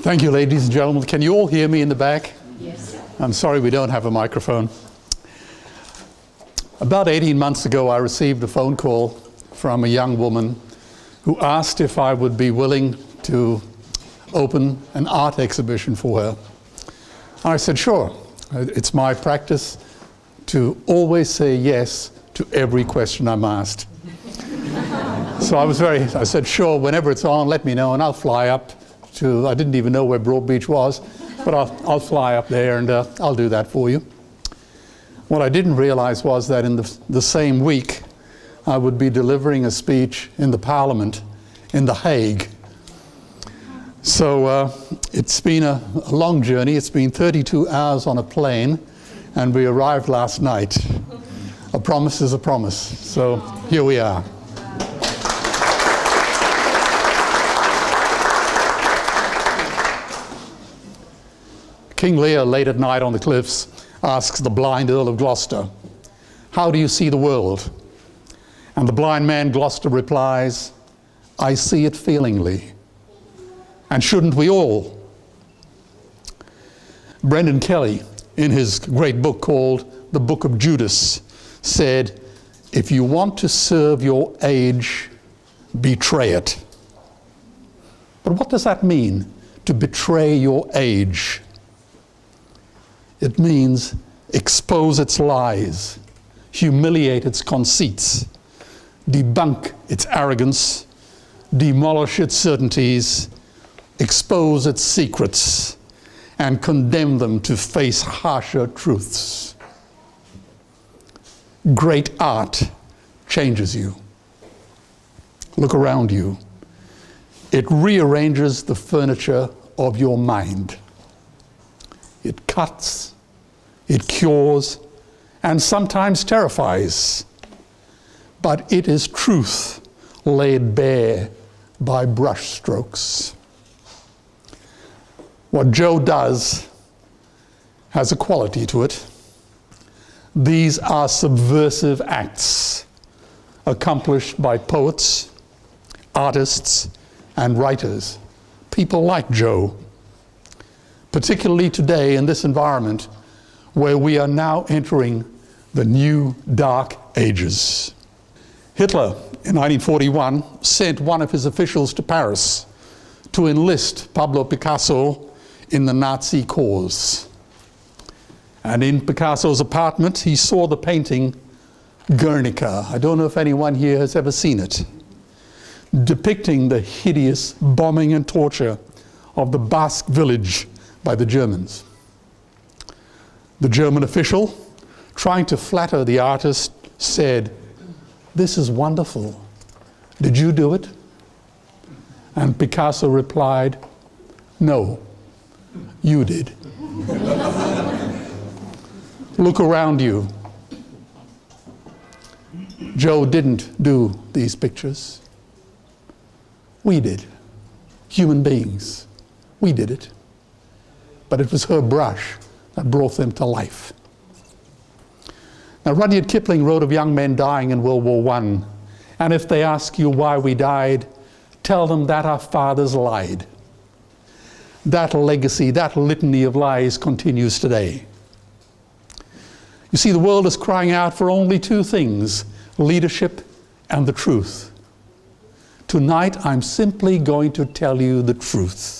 Thank you, ladies and gentlemen. Can you all hear me in the back? Yes. I'm sorry we don't have a microphone. About 18 months ago, I received a phone call from a young woman who asked if I would be willing to open an art exhibition for her. I said, sure. It's my practice to always say yes to every question I'm asked. So I said, sure, whenever it's on, let me know, and I'll fly up to, I didn't even know where Broad Beach was, but I'll fly up there and I'll do that for you. What I didn't realize was that in the same week, I would be delivering a speech in the Parliament in The Hague. So it's been a long journey. It's been 32 hours on a plane, and we arrived last night. A promise is a promise. So here we are. King Lear, late at night on the cliffs, asks the blind Earl of Gloucester, "How do you see the world?" And the blind man Gloucester replies, "I see it feelingly." And shouldn't we all? Brendan Kelly, in his great book called The Book of Judas, said, "If you want to serve your age, betray it." But what does that mean, to betray your age? It means expose its lies, humiliate its conceits, debunk its arrogance, demolish its certainties, expose its secrets, and condemn them to face harsher truths. Great art changes you. Look around you. It rearranges the furniture of your mind. It cuts, it cures, and sometimes terrifies. But it is truth laid bare by brushstrokes. What Joe does has a quality to it. These are subversive acts accomplished by poets, artists, and writers, people like Joe. Particularly today in this environment where we are now entering the new dark ages. Hitler in 1941 sent one of his officials to Paris to enlist Pablo Picasso in the Nazi cause. And in Picasso's apartment, he saw the painting Guernica. I don't know if anyone here has ever seen it, depicting the hideous bombing and torture of the Basque village by the Germans. The German official, trying to flatter the artist, said, "This is wonderful. Did you do it?" And Picasso replied, "No, you did." Look around you. Joe didn't do these pictures. We did. Human beings. We did it. But it was her brush that brought them to life. Now, Rudyard Kipling wrote of young men dying in World War I, and if they ask you why we died, tell them that our fathers lied. That legacy, that litany of lies continues today. You see, the world is crying out for only two things, leadership and the truth. Tonight, I'm simply going to tell you the truth.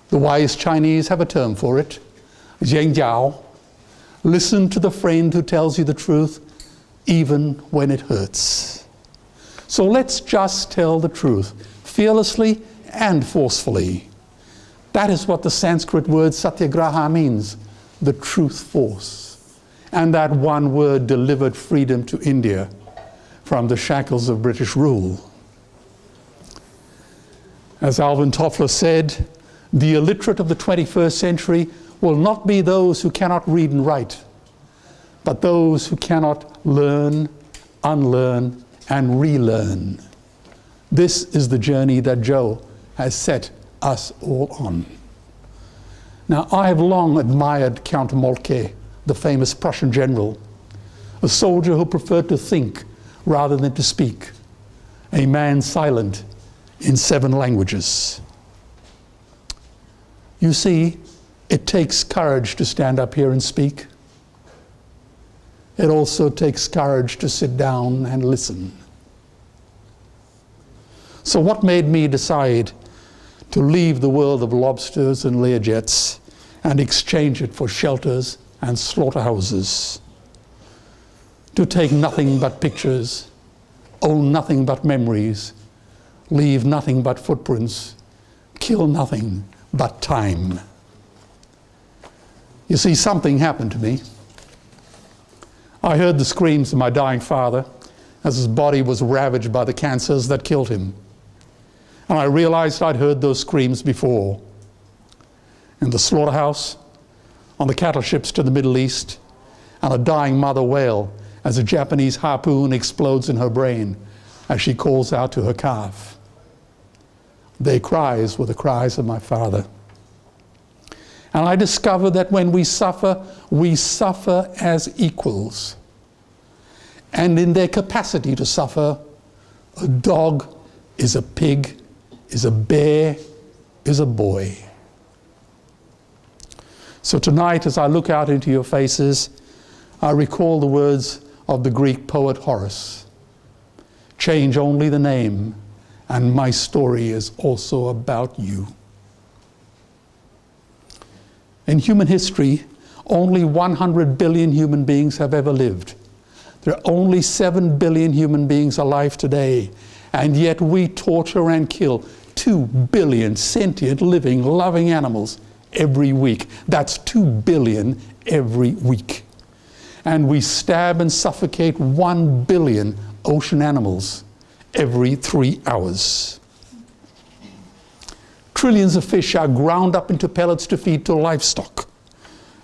The wise Chinese have a term for it, zhengjiao. Listen to the friend who tells you the truth, even when it hurts. So let's just tell the truth, fearlessly and forcefully. That is what the Sanskrit word satyagraha means, the truth force. And that one word delivered freedom to India from the shackles of British rule. As Alvin Toffler said, the illiterate of the 21st century will not be those who cannot read and write, but those who cannot learn, unlearn, and relearn. This is the journey that Joe has set us all on. Now, I have long admired Count Moltke, the famous Prussian general, a soldier who preferred to think rather than to speak, a man silent in 7 languages. You see, it takes courage to stand up here and speak. It also takes courage to sit down and listen. So what made me decide to leave the world of lobsters and Learjets and exchange it for shelters and slaughterhouses? To take nothing but pictures, own nothing but memories, leave nothing but footprints, kill nothing but time. You see, something happened to me. I heard the screams of my dying father as his body was ravaged by the cancers that killed him. And I realized I'd heard those screams before. In the slaughterhouse, on the cattle ships to the Middle East, and a dying mother wail as a Japanese harpoon explodes in her brain as she calls out to her calf. Their cries were the cries of my father. And I discovered that when we suffer as equals. And in their capacity to suffer, a dog is a pig, is a bear, is a boy. So tonight, as I look out into your faces, I recall the words of the Greek poet Horace. Change only the name, and my story is also about you. In human history, only 100 billion human beings have ever lived. There are only 7 billion human beings alive today, and yet we torture and kill 2 billion sentient, living, loving animals every week. That's 2 billion every week. And we stab and suffocate 1 billion ocean animals every 3 hours. Trillions of fish are ground up into pellets to feed to livestock.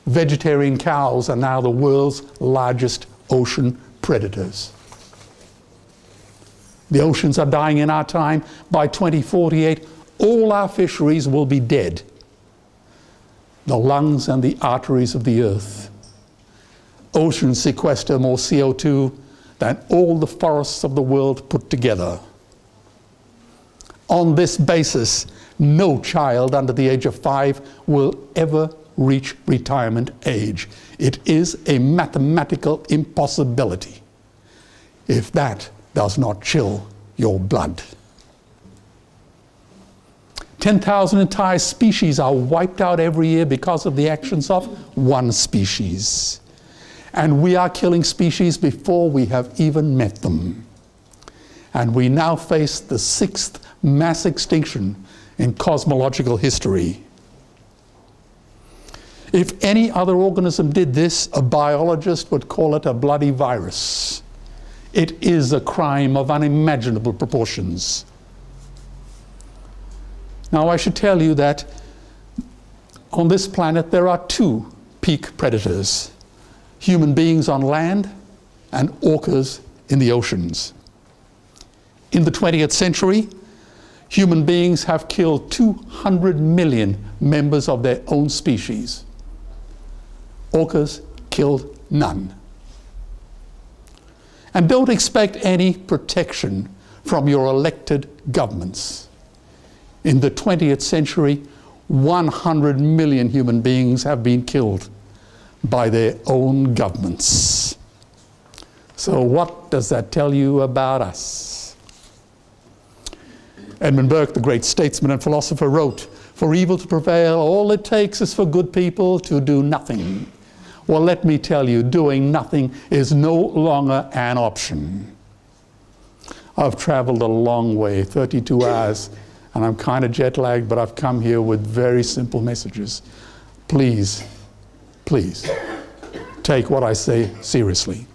Vegetarian cows are now the world's largest ocean predators. The oceans are dying in our time. By 2048, all our fisheries will be dead. The lungs and the arteries of the earth. Oceans sequester more CO2 than all the forests of the world put together. On this basis, no child under the age of 5 will ever reach retirement age. It is a mathematical impossibility if that does not chill your blood. 10,000 entire species are wiped out every year because of the actions of one species. And we are killing species before we have even met them. And we now face the 6th mass extinction in cosmological history. If any other organism did this, a biologist would call it a bloody virus. It is a crime of unimaginable proportions. Now, I should tell you that on this planet there are 2 peak predators: human beings on land and orcas in the oceans. In the 20th century, human beings have killed 200 million members of their own species. Orcas killed none. And don't expect any protection from your elected governments. In the 20th century, 100 million human beings have been killed by their own governments. So what does that tell you about us? Edmund Burke, the great statesman and philosopher, wrote, "For evil to prevail, all it takes is for good people to do nothing." Well, let me tell you, doing nothing is no longer an option. I've traveled a long way, 32 hours, and I'm kind of jet lagged, but I've come here with very simple messages. Please, please, take what I say seriously.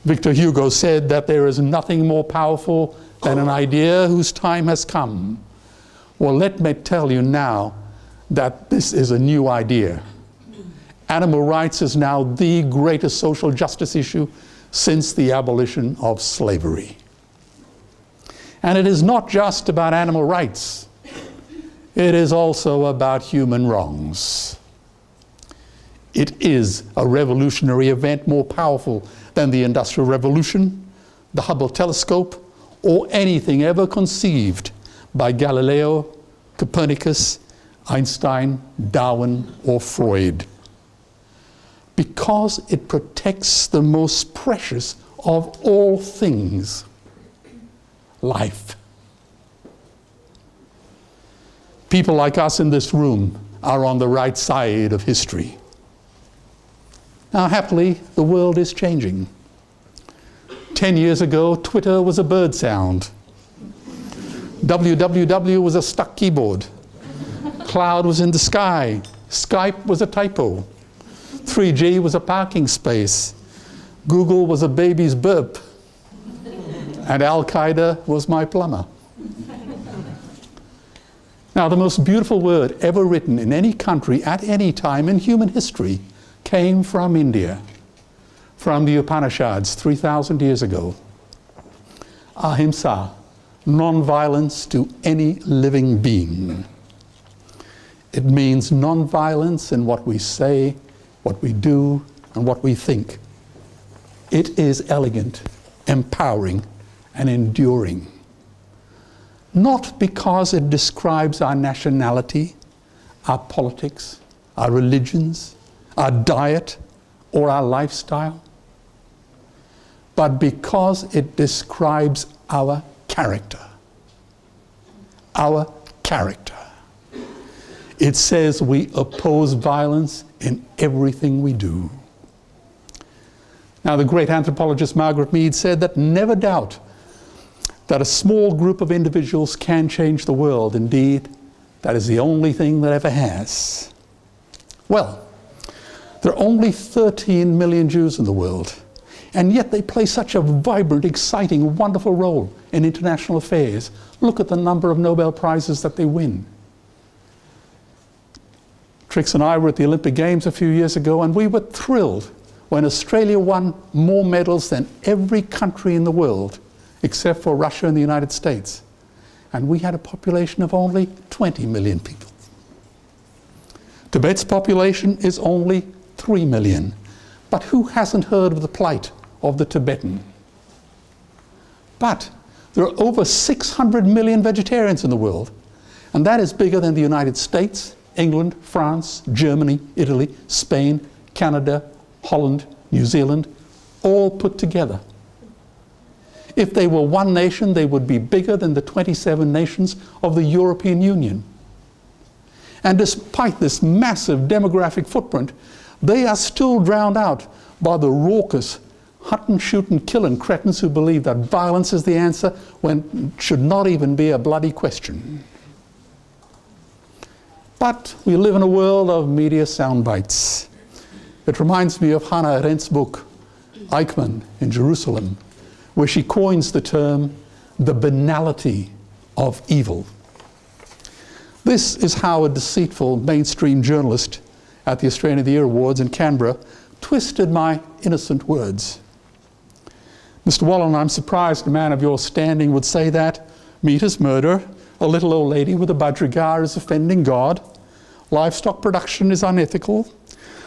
Victor Hugo said that there is nothing more powerful than an idea whose time has come. Well, let me tell you now that this is a new idea. Animal rights is now the greatest social justice issue since the abolition of slavery. And it is not just about animal rights. It is also about human wrongs. It is a revolutionary event more powerful than the Industrial Revolution, the Hubble telescope, or anything ever conceived by Galileo, Copernicus, Einstein, Darwin, or Freud. Because it protects the most precious of all things, life. People like us in this room are on the right side of history. Now, happily, the world is changing. 10 years ago, Twitter was a bird sound. www was a stuck keyboard. Cloud was in the sky. Skype was a typo. 3G was a parking space. Google was a baby's burp. And Al-Qaeda was my plumber. Now, the most beautiful word ever written in any country at any time in human history came from India, from the Upanishads 3,000 years ago. Ahimsa, non-violence to any living being. It means non-violence in what we say, what we do, and what we think. It is elegant, empowering, and enduring. Not because it describes our nationality, our politics, our religions, our diet, or our lifestyle, but because it describes our character. Our character. It says we oppose violence in everything we do. Now, the great anthropologist Margaret Mead said that never doubt that a small group of individuals can change the world. Indeed, that is the only thing that ever has. Well, there are only 13 million Jews in the world, and yet they play such a vibrant, exciting, wonderful role in international affairs. Look at the number of Nobel Prizes that they win. Trix and I were at the Olympic Games a few years ago, and we were thrilled when Australia won more medals than every country in the world, except for Russia and the United States. And we had a population of only 20 million people. Tibet's population is only 3 million. But who hasn't heard of the plight of the Tibetan? But there are over 600 million vegetarians in the world, and that is bigger than the United States, England, France, Germany, Italy, Spain, Canada, Holland, New Zealand, all put together. If they were one nation, they would be bigger than the 27 nations of the European Union. And despite this massive demographic footprint, they are still drowned out by the raucous hunt and shoot and kill and cretins who believe that violence is the answer when it should not even be a bloody question. But we live in a world of media sound bites. It reminds me of Hannah Arendt's book, Eichmann in Jerusalem, where she coins the term, the banality of evil. This is how a deceitful mainstream journalist at the Australian of the Year Awards in Canberra twisted my innocent words. Mr. Wallen, I'm surprised a man of your standing would say that. Meat is murder. A little old lady with a budgerigar is offending God. Livestock production is unethical.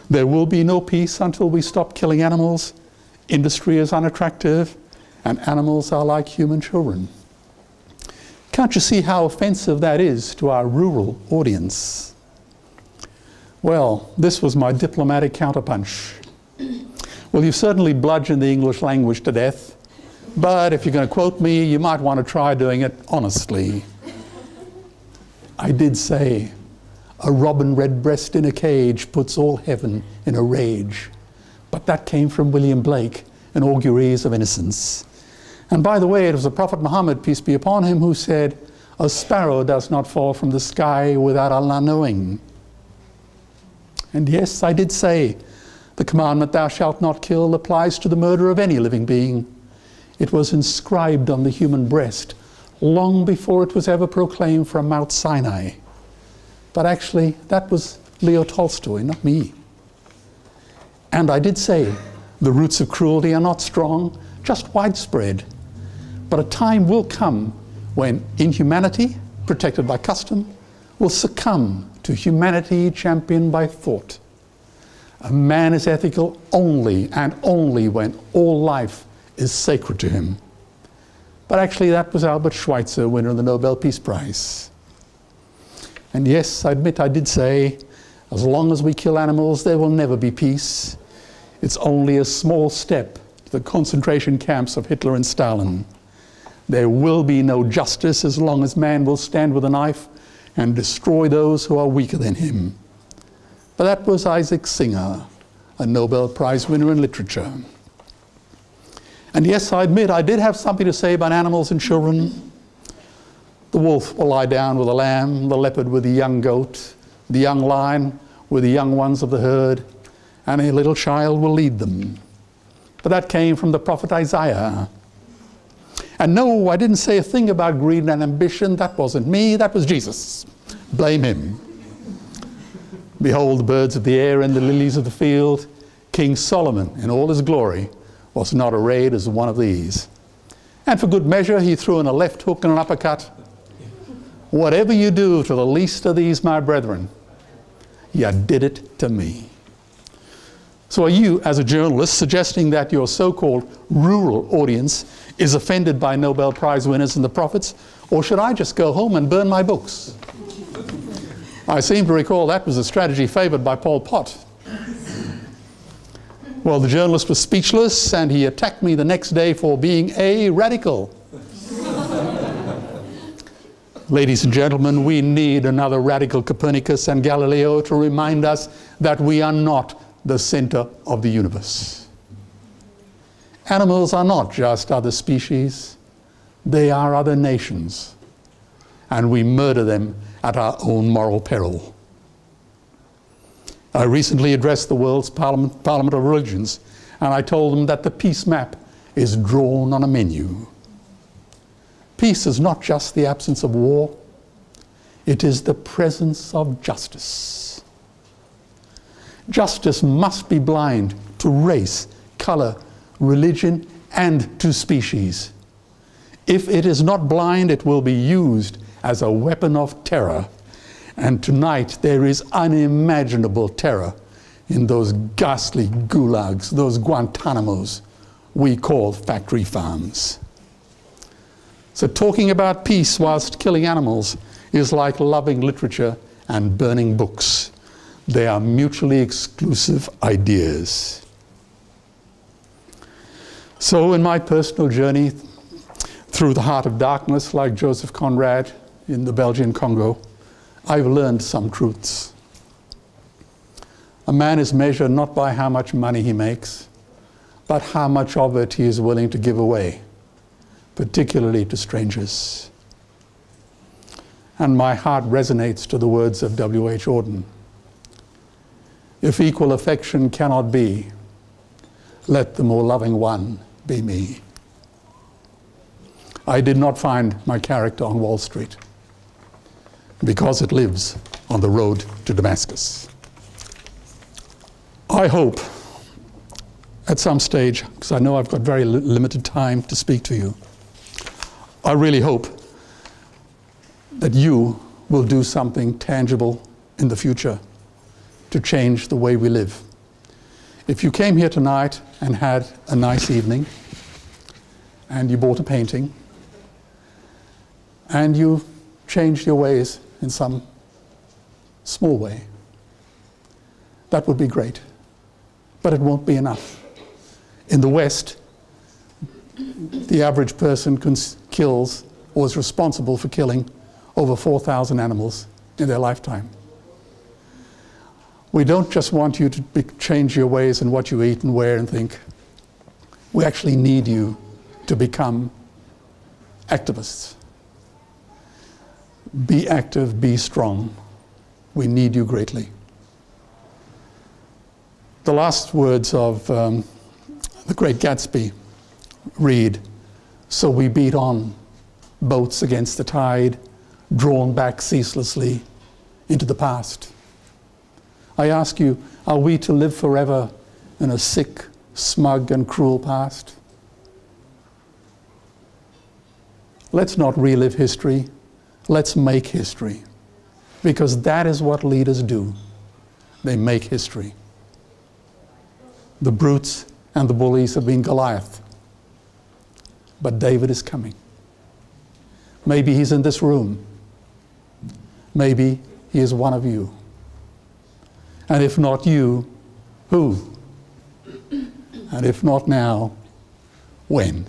There will be no peace until we stop killing animals. Industry is unattractive, and animals are like human children. Can't you see how offensive that is to our rural audience? Well, this was my diplomatic counterpunch. Well, you've certainly bludgeoned the English language to death, but if you're going to quote me, you might want to try doing it honestly. I did say, a robin redbreast in a cage puts all heaven in a rage. But that came from William Blake in Auguries of Innocence. And by the way, it was the Prophet Muhammad, peace be upon him, who said, a sparrow does not fall from the sky without Allah knowing. And yes, I did say, the commandment, thou shalt not kill, applies to the murder of any living being. It was inscribed on the human breast long before it was ever proclaimed from Mount Sinai. But actually, that was Leo Tolstoy, not me. And I did say, the roots of cruelty are not strong, just widespread. But a time will come when inhumanity, protected by custom, will succumb to humanity championed by thought. A man is ethical only and only when all life is sacred to him. But actually that was Albert Schweitzer, winner of the Nobel Peace Prize. And yes, I admit I did say, as long as we kill animals, there will never be peace. It's only a small step to the concentration camps of Hitler and Stalin. There will be no justice as long as man will stand with a knife and destroy those who are weaker than him. But that was Isaac Singer, a Nobel Prize winner in literature. And yes, I admit I did have something to say about animals and children. The wolf will lie down with the lamb, the leopard with the young goat, the young lion with the young ones of the herd, and a little child will lead them. But that came from the prophet Isaiah. And no, I didn't say a thing about greed and ambition. That wasn't me, that was Jesus. Blame him. Behold the birds of the air and the lilies of the field. King Solomon, in all his glory, was not arrayed as one of these. And for good measure, he threw in a left hook and an uppercut. Whatever you do to the least of these, my brethren, you did it to me. So are you, as a journalist, suggesting that your so-called rural audience is offended by Nobel Prize winners and the prophets? Or should I just go home and burn my books? I seem to recall that was a strategy favored by Pol Pot. Well, the journalist was speechless, and he attacked me the next day for being a radical. Ladies and gentlemen, we need another radical Copernicus and Galileo to remind us that we are not the center of the universe. Animals are not just other species, they are other nations, and we murder them at our own moral peril. I recently addressed the world's Parliament of Religions, and I told them that the peace map is drawn on a menu. Peace is not just the absence of war, it is the presence of justice. Justice must be blind to race, color, religion, and to species. If it is not blind, it will be used as a weapon of terror. And tonight there is unimaginable terror in those ghastly gulags, those Guantanamos we call factory farms. So talking about peace whilst killing animals is like loving literature and burning books. They are mutually exclusive ideas. So in my personal journey through the heart of darkness, like Joseph Conrad in the Belgian Congo, I've learned some truths. A man is measured not by how much money he makes, but how much of it he is willing to give away, particularly to strangers. And my heart resonates to the words of W.H. Auden. If equal affection cannot be, let the more loving one be me. I did not find my character on Wall Street, because it lives on the road to Damascus. I hope at some stage, because I know I've got very limited time to speak to you, I really hope that you will do something tangible in the future to change the way we live. If you came here tonight and had a nice evening, and you bought a painting, and you changed your ways in some small way, that would be great. But it won't be enough. In the West, the average person kills or is responsible for killing over 4,000 animals in their lifetime. We don't just want you to change your ways and what you eat and wear and think. We actually need you to become activists. Be active, be strong. We need you greatly. The last words of the great Gatsby read, "So we beat on, boats against the tide, drawn back ceaselessly into the past." I ask you, are we to live forever in a sick, smug, and cruel past? Let's not relive history. Let's make history. Because that is what leaders do. They make history. The brutes and the bullies have been Goliath. But David is coming. Maybe he's in this room. Maybe He is one of you. And if not you, who? And if not now, when?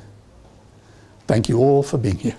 Thank you all for being here.